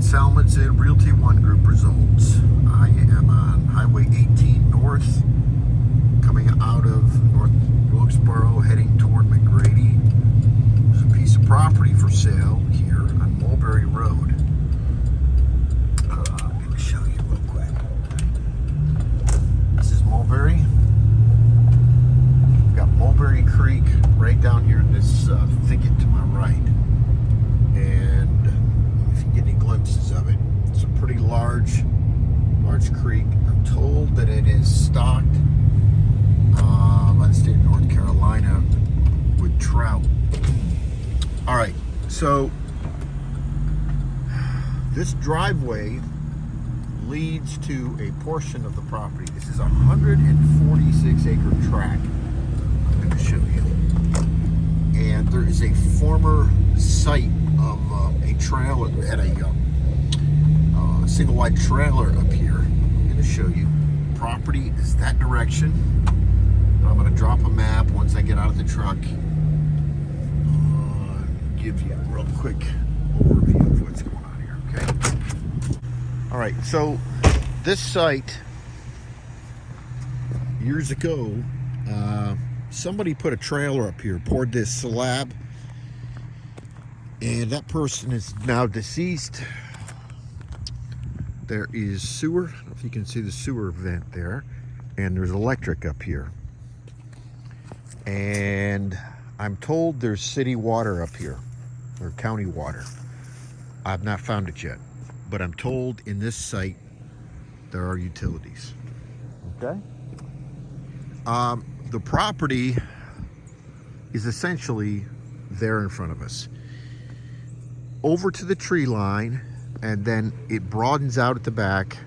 Salmonsen Realty One Group results. I am on Highway 18 North, coming out of North Wilkesboro, heading toward McGrady. There's a piece of property for sale here on Mulberry Road. I'm going to show you real quick. This is Mulberry. We've got Mulberry Creek right down here in this thicket to my right. And if you get any glimpses of it, it's a pretty large creek. I'm told that it is stocked by the state of North Carolina with trout. All right, so this driveway leads to a portion of the property. This is a 146 acre tract. I'm going to show you. And there is a former site of a trailer, had a single wide trailer up here. I'm going to show you. Property is that direction. I'm going to drop a map once I get out of the truck. Give you a real quick overview of what's going on here, okay? All right, so this site, years ago, somebody put a trailer up here, poured this slab, and that person is now deceased. There is sewer. I don't know if you can see the sewer vent there, and there's electric up here. And I'm told there's city water up here, or county water. I've not found it yet, but I'm told in this site there are utilities. Okay. The property is essentially there in front of us. Over to the tree line, and then it broadens out at the back,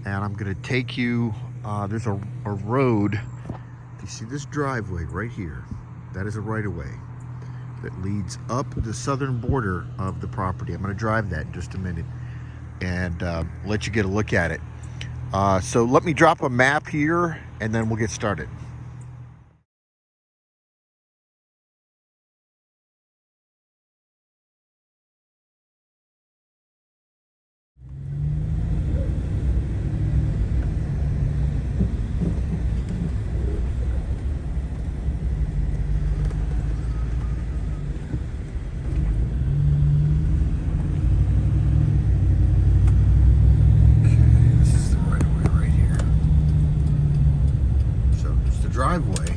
and I'm going to take you, there's a road. If you see this driveway right here, that is a right-of-way that leads up the southern border of the property. I'm going to drive that in just a minute and let you get a look at it. So let me drop a map here, and then we'll get started. Driveway,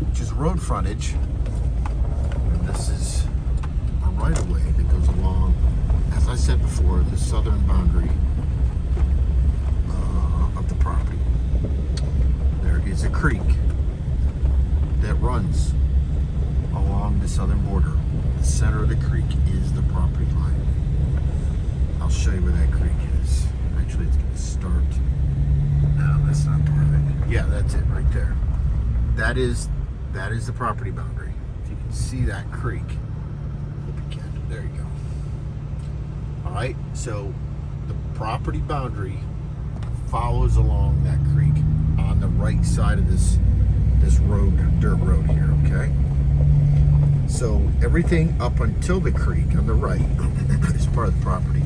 which is road frontage, and this is a right-of-way that goes along, as I said before, the southern boundary of the property. There is a creek that runs along the southern border. The center of the creek is the property line. I'll show you where that creek is. Actually, it's going to start. No, that's not part of it. Yeah, that's it right there. That is the property boundary. If you can see that creek, hope you can. There you go. All right, so the property boundary follows along that creek on the right side of this road, dirt road here. Okay. So everything up until the creek on the right is part of the property.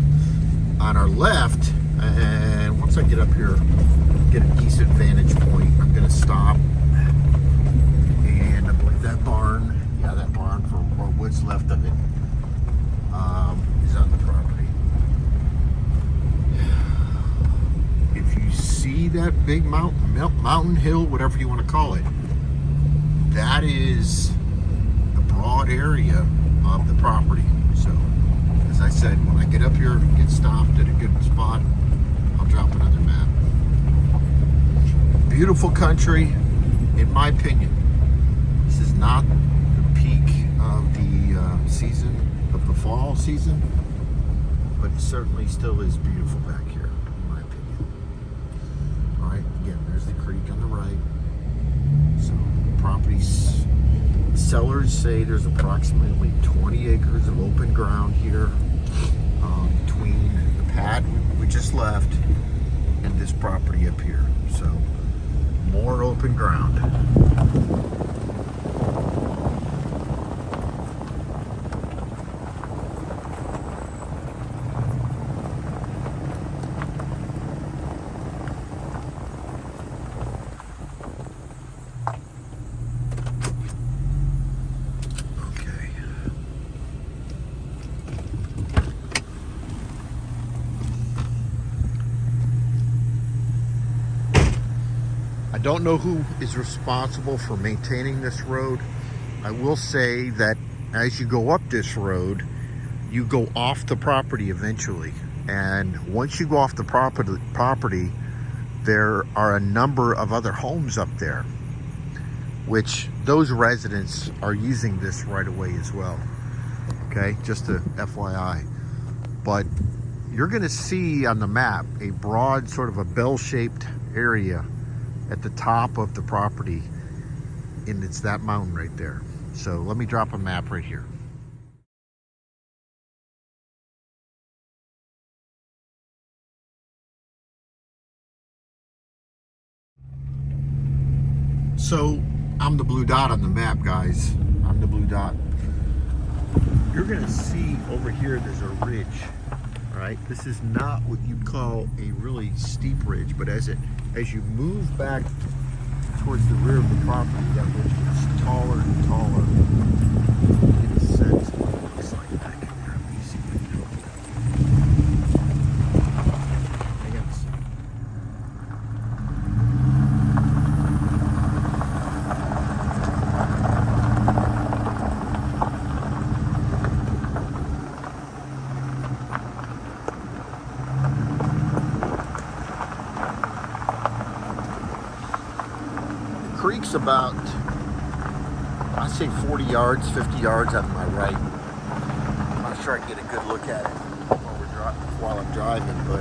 On our left, and once I get up here, get a decent vantage point, I'm going to stop. That barn, that barn, for what's left of it, is on the property. If you see that big mountain hill, whatever you want to call it, that is the broad area of the property. So, as I said, when I get up here, get stopped at a good spot, I'll drop another map. Beautiful country, in my opinion. This is not the peak of the season, of the fall season, but it certainly still is beautiful back here, in my opinion. All right, again, there's the creek on the right. So, properties, sellers say there's approximately 20 acres of open ground here between the pad we just left and this property up here. So, more open ground. I don't know who is responsible for maintaining this road. I will say that as you go up this road, you go off the property eventually. And once you go off the property, there are a number of other homes up there, which those residents are using this right away as well. Okay, just a FYI. But you're gonna see on the map a broad, sort of a bell-shaped area at the top of the property, and it's that mountain right there. So let me drop a map right here. So I'm the blue dot on the map, guys. I'm the blue dot. You're gonna see over here there's a ridge. All right, this is not what you'd call a really steep ridge, but as you move back towards the rear of the property, that ridge gets taller and taller. Get a sense of what it looks like back in there. Let me see if I can help you. Hang on a second. Creek's about, I say 40 yards, 50 yards on my right. I'm not sure I can get a good look at it while I'm driving, but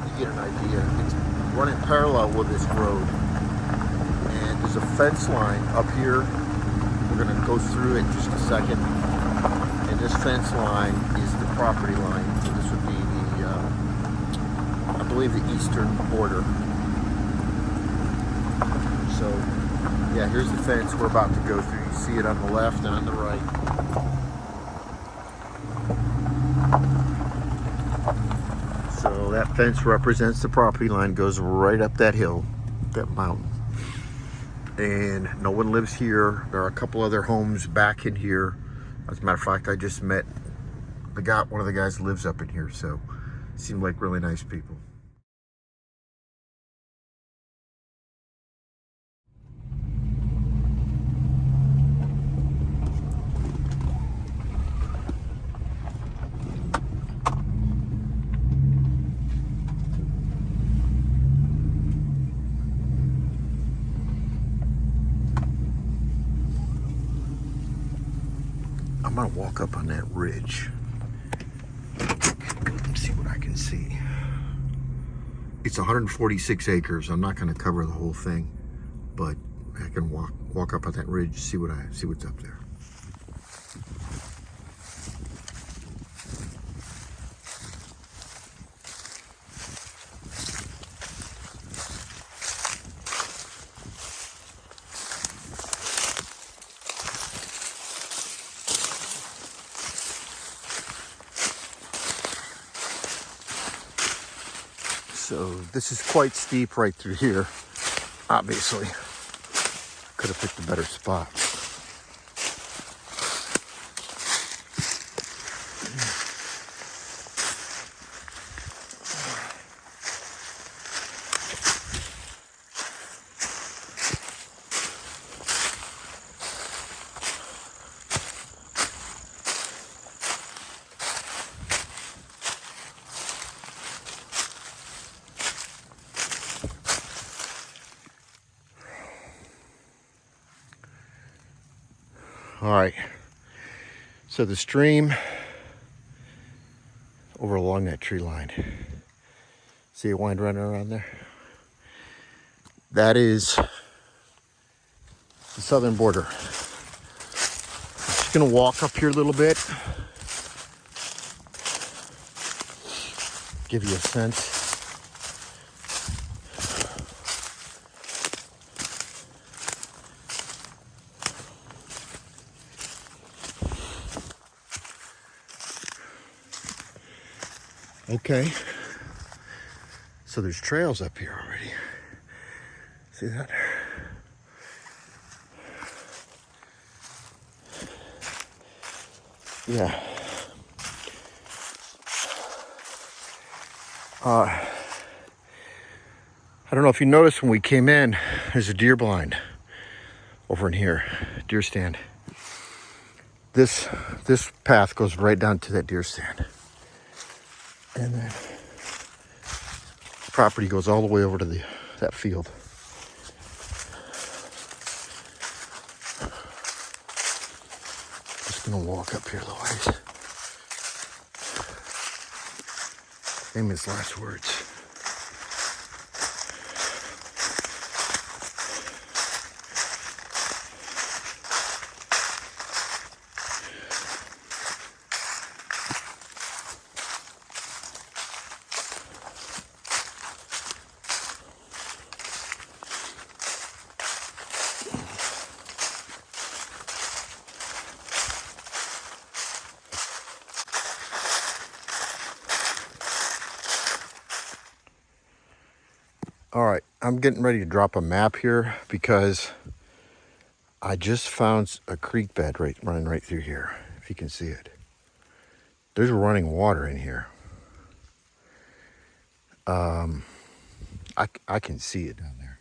you get an idea. It's running parallel with this road, and there's a fence line up here. We're going to go through it in just a second, and this fence line is the property line. So this would be the, I believe, the eastern border. So, yeah, here's the fence we're about to go through. You see it on the left and on the right. So that fence represents the property line, goes right up that hill, that mountain. And no one lives here. There are a couple other homes back in here. As a matter of fact, I just met one of the guys lives up in here, so seemed like really nice people. I'm gonna walk up on that ridge. Let's see what I can see. It's 146 acres. I'm not gonna cover the whole thing, but I can walk up on that ridge, see what's up there. So this is quite steep right through here. Obviously, could have picked a better spot. All right, so the stream over along that tree line. See a wind running around there? That is the southern border. I'm just gonna walk up here a little bit, give you a sense. Okay, so there's trails up here already. See that? Yeah. I don't know if you noticed when we came in, there's a deer blind over in here, deer stand. This path goes right down to that deer stand. And then the property goes all the way over to that field. Just gonna walk up here a little ways. Famous last words. All right, I'm getting ready to drop a map here because I just found a creek bed running right through here, if you can see it. There's running water in here. I can see it down there.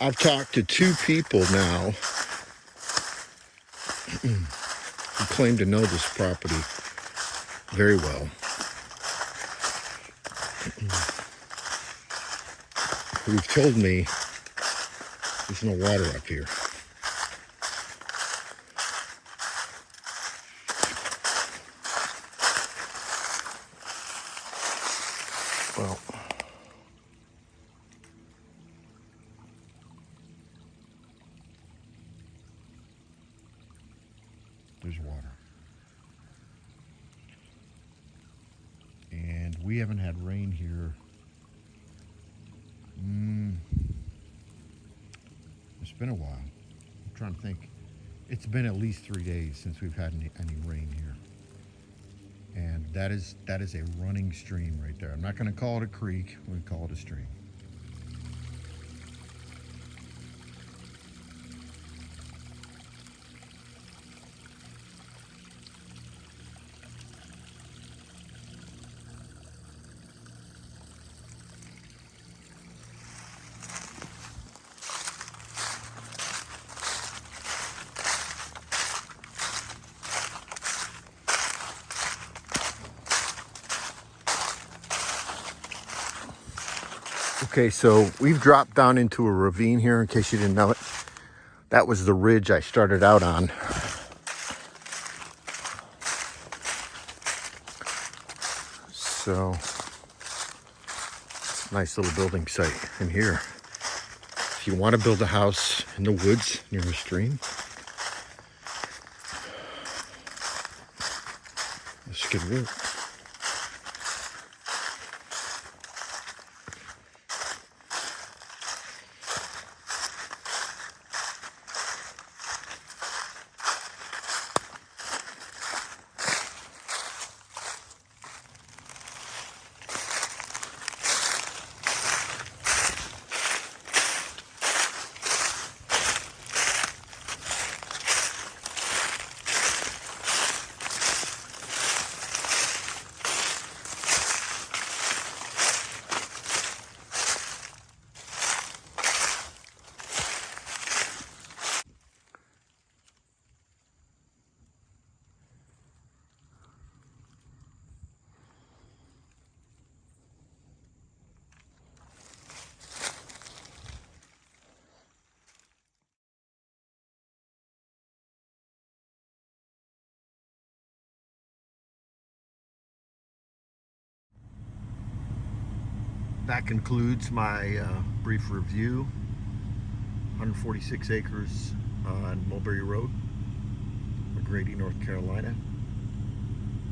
I've talked to 2 people now who claim to know this property very well, who've told me there's no water up here. Well, there's water. And we haven't had rain here. It's been a while. I'm trying to think. It's been at least 3 days since we've had any rain here. And that is a running stream right there. I'm not going to call it a creek. I'm going to call it a stream. Okay, so we've dropped down into a ravine here, in case you didn't know it. That was the ridge I started out on. So, it's a nice little building site in here. If you want to build a house in the woods near a stream, this could work. That concludes my brief review. 146 acres on Mulberry Road, McGrady, North Carolina.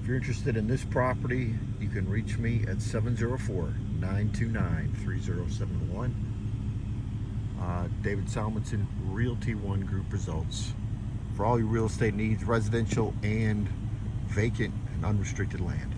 If you're interested in this property, you can reach me at 704-929-3071. David Salmonsen, Realty One Group Results. For all your real estate needs, residential and vacant and unrestricted land.